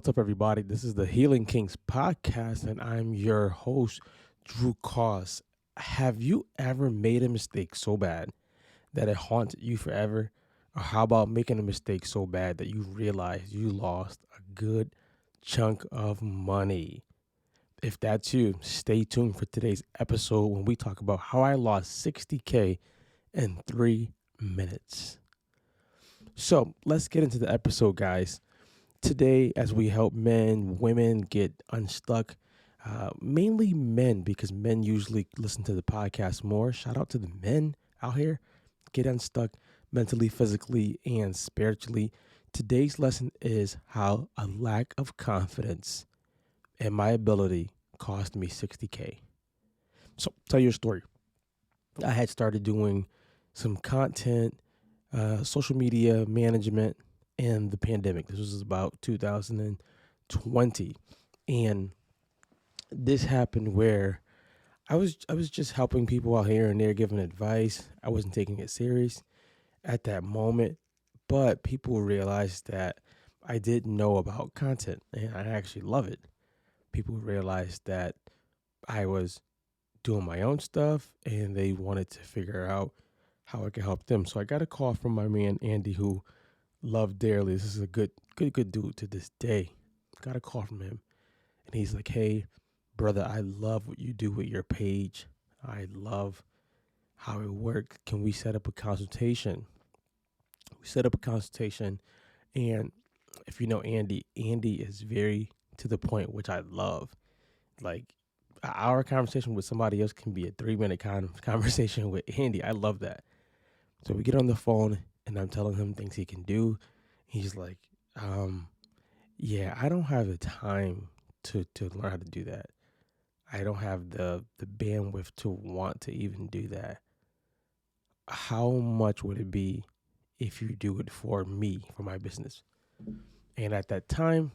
What's up, everybody? This is the Healing Kings podcast, and I'm your host, Drew Koss. Have you ever made a mistake so bad that it haunted you forever? Or how about making a mistake so bad that you realize you lost a good chunk of money? If that's you, stay tuned for today's episode when we talk about how I lost 60K in 3 minutes. So let's get into the episode, guys. Today, as we help men, women get unstuck, mainly men, because men usually listen to the podcast more. Shout out to the men out here, get unstuck mentally, physically, and spiritually. Today's lesson is how a lack of confidence in my ability cost me 60K. So, tell your story. I had started doing some content, social media management, and the pandemic. This was about 2020, and this happened where I was just helping people out here and there, giving advice. I wasn't taking it serious at that moment, but people realized that I didn't know about content, and I actually love it. People realized that I was doing my own stuff, and they wanted to figure out how I could help them. So I got a call from my man Andy, who love dearly. This is a good dude to this day. Got a call from him, and he's like, "Hey, brother, I love what you do with your page. I love how it works. Can we set up a consultation?" We set up a consultation, and if you know Andy, Andy is very to the point, which I love. Like our conversation with somebody else can be a 3 minute conversation with Andy. I love that. So we get on the phone, and I'm telling him things he can do. He's like, um, yeah, I don't have the time to learn how to do that. I don't have the bandwidth to want to even do that. How much would it be if you do it for me, for my business? And at that time,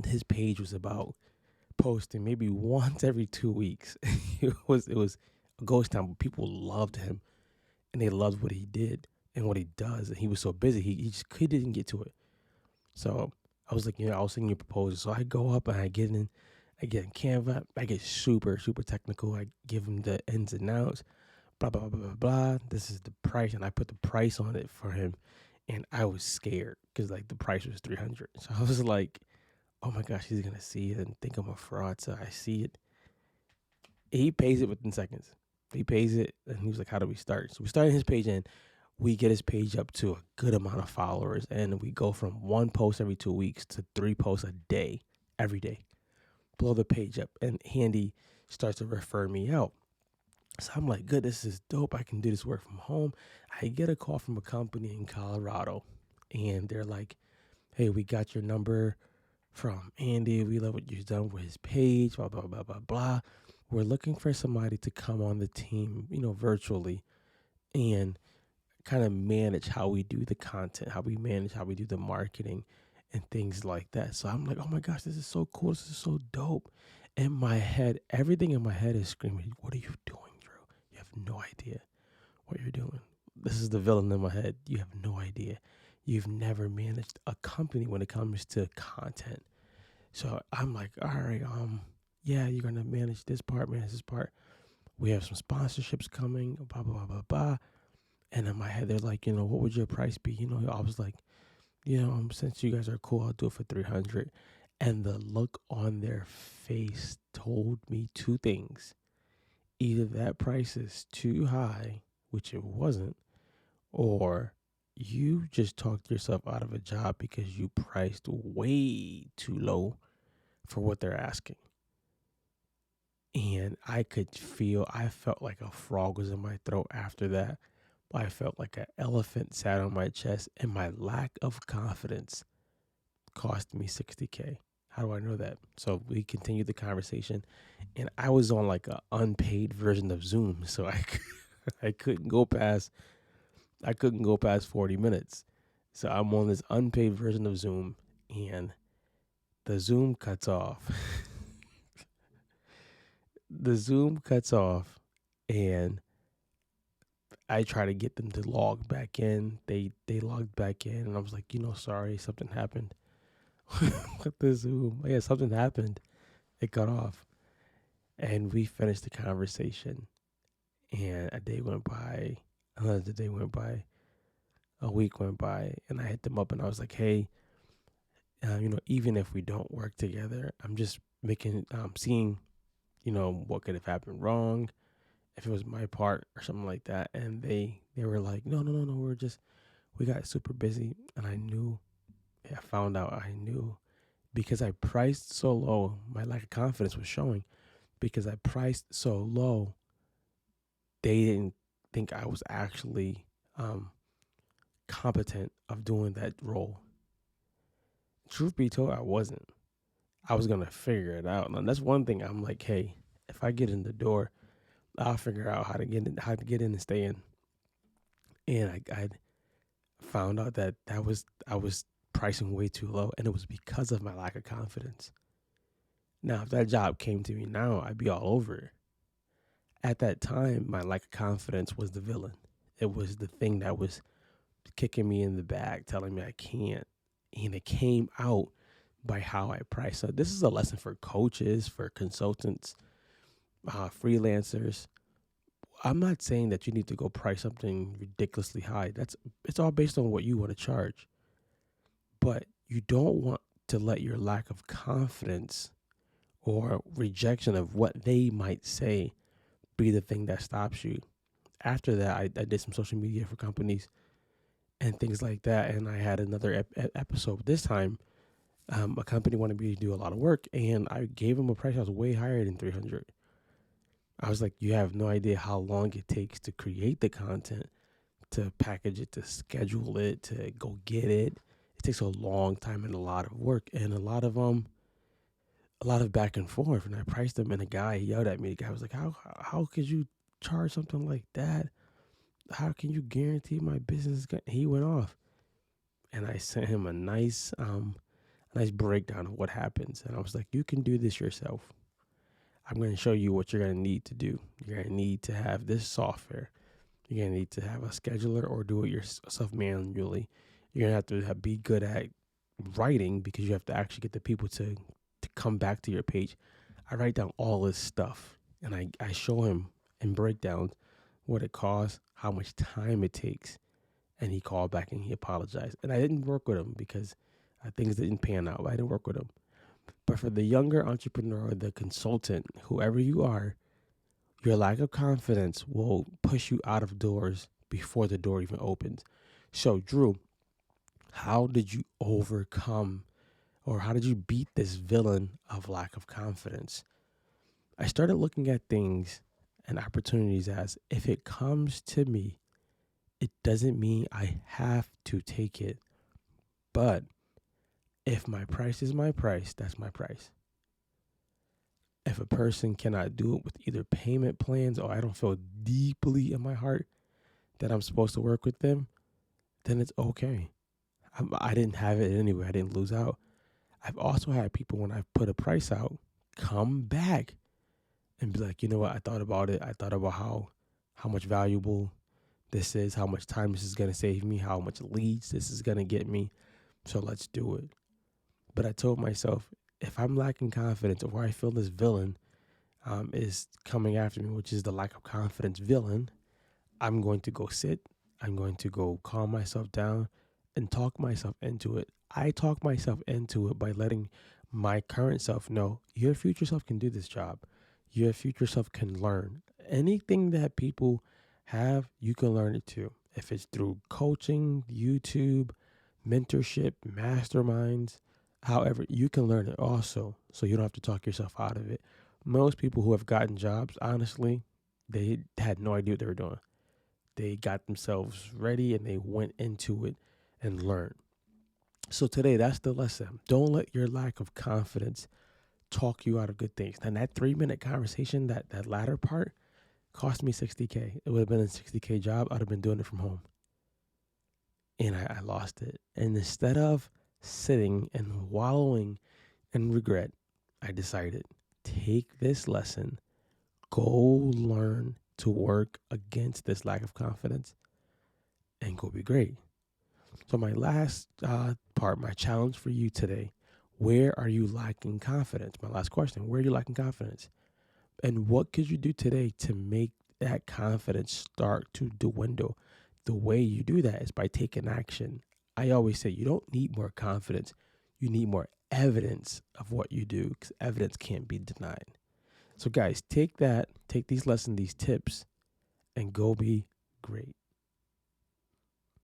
his page was about posting maybe once every 2 weeks. it was a ghost town, but people loved him and they loved what he did and what he does. And he was so busy, he didn't get to it. So I was like, I was sending you a proposal. So I go up and I get in Canva. I get super, super technical. I give him the ins and outs, blah, blah, blah, blah, blah. This is the price. And I put the price on it for him. And I was scared because like the price was 300. So I was like, oh my gosh, he's going to see it and think I'm a fraud. So I see it. He pays it within seconds. He pays it. And he was like, how do we start? So we started his page and we get his page up to a good amount of followers. And we go from one post every 2 weeks to 3 posts a day, every day. Blow the page up, and Handy starts to refer me out. So I'm like, good, this is dope. I can do this work from home. I get a call from a company in Colorado, and they're like, hey, we got your number from Andy. We love what you've done with his page, blah, blah, blah, blah, blah. We're looking for somebody to come on the team, virtually and kind of manage how we do the content, how we manage, how we do the marketing and things like that. So I'm like, oh my gosh, this is so cool. This is so dope. In my head, everything in my head is screaming, what are you doing, Drew? You have no idea what you're doing. This is the villain in my head. You have no idea. You've never managed a company when it comes to content. So I'm like, all right, yeah, you're gonna manage this part, manage this part. We have some sponsorships coming, blah, blah, blah, blah, blah. And in my head, they're like, what would your price be? I was like, since you guys are cool, I'll do it for 300. And the look on their face told me two things. Either that price is too high, which it wasn't, or you just talked yourself out of a job because you priced way too low for what they're asking. And I felt like a frog was in my throat after that. I felt like an elephant sat on my chest, and my lack of confidence cost me 60K. How do I know that? So we continued the conversation, and I was on like an unpaid version of Zoom, so I couldn't go past 40 minutes. So I'm on this unpaid version of Zoom, and the Zoom cuts off. The Zoom cuts off, and I try to get them to log back in. They logged back in, and I was like, sorry, something happened. with the Zoom. Yeah, something happened. It got off. And we finished the conversation. And a day went by, another day went by, a week went by, and I hit them up and I was like, hey, even if we don't work together, I'm just seeing, what could have happened wrong, if it was my part or something like that. And they were like, no, no, no, no, we got super busy. And I found out I knew because I priced so low, my lack of confidence was showing because I priced so low, they didn't think I was actually um, competent of doing that role. Truth be told, I wasn't. I was gonna figure it out. And that's one thing I'm like, hey, if I get in the door, I'll figure out how to get in and stay in. And I found out that I was pricing way too low, and it was because of my lack of confidence. Now, if that job came to me now, I'd be all over it. At that time, my lack of confidence was the villain. It was the thing that was kicking me in the back, telling me I can't. And it came out by how I price. So this is a lesson for coaches, for consultants, freelancers. I'm not saying that you need to go price something ridiculously high. It's all based on what you want to charge. But you don't want to let your lack of confidence or rejection of what they might say be the thing that stops you. After that, I did some social media for companies and things like that. And I had another episode. This time, a company wanted me to do a lot of work, and I gave them a price that was way higher than 300. I was like, you have no idea how long it takes to create the content, to package it, to schedule it, to go get it. It takes a long time and a lot of work and a lot of back and forth. And I priced them, and the guy yelled at me. The guy was like, how could you charge something like that? How can you guarantee my business? He went off, and I sent him a nice breakdown of what happens. And I was like, you can do this yourself. I'm going to show you what you're going to need to do. You're going to need to have this software. You're going to need to have a scheduler or do it yourself manually. You're going to have to be good at writing because you have to actually get the people to come back to your page. I write down all this stuff, and I show him in breakdowns what it costs, how much time it takes. And he called back and he apologized. And I didn't work with him because things didn't pan out. I didn't work with him. But for the younger entrepreneur, the consultant, whoever you are, your lack of confidence will push you out of doors before the door even opens. So, Drew, how did you overcome or how did you beat this villain of lack of confidence? I started looking at things and opportunities as if it comes to me, it doesn't mean I have to take it. But if my price is my price, that's my price. If a person cannot do it with either payment plans or I don't feel deeply in my heart that I'm supposed to work with them, then it's okay. I didn't have it anyway. I didn't lose out. I've also had people when I've put a price out come back and be like, you know what? I thought about it. I thought about how much valuable this is, how much time this is going to save me, how much leads this is going to get me. So let's do it. But I told myself, if I'm lacking confidence or I feel this villain is coming after me, which is the lack of confidence villain, I'm going to go sit. I'm going to go calm myself down and talk myself into it. I talk myself into it by letting my current self know your future self can do this job. Your future self can learn. Anything that people have, you can learn it too. If it's through coaching, YouTube, mentorship, masterminds, however, you can learn it also. So you don't have to talk yourself out of it. Most people who have gotten jobs, honestly, they had no idea what they were doing. They got themselves ready and they went into it and learned. So today, that's the lesson. Don't let your lack of confidence talk you out of good things. And that 3-minute conversation, that latter part, cost me $60K. It would have been a $60K job. I'd have been doing it from home. And I lost it. And instead of sitting and wallowing in regret, I decided, take this lesson, go learn to work against this lack of confidence, and go be great. So my last part, my challenge for you today Where are you lacking confidence? My last question, where are you lacking confidence? And what could you do today to make that confidence start to dwindle? The way you do that is by taking action. I always say you don't need more confidence. You need more evidence of what you do because evidence can't be denied. So, guys, take these lessons, these tips, and go be great.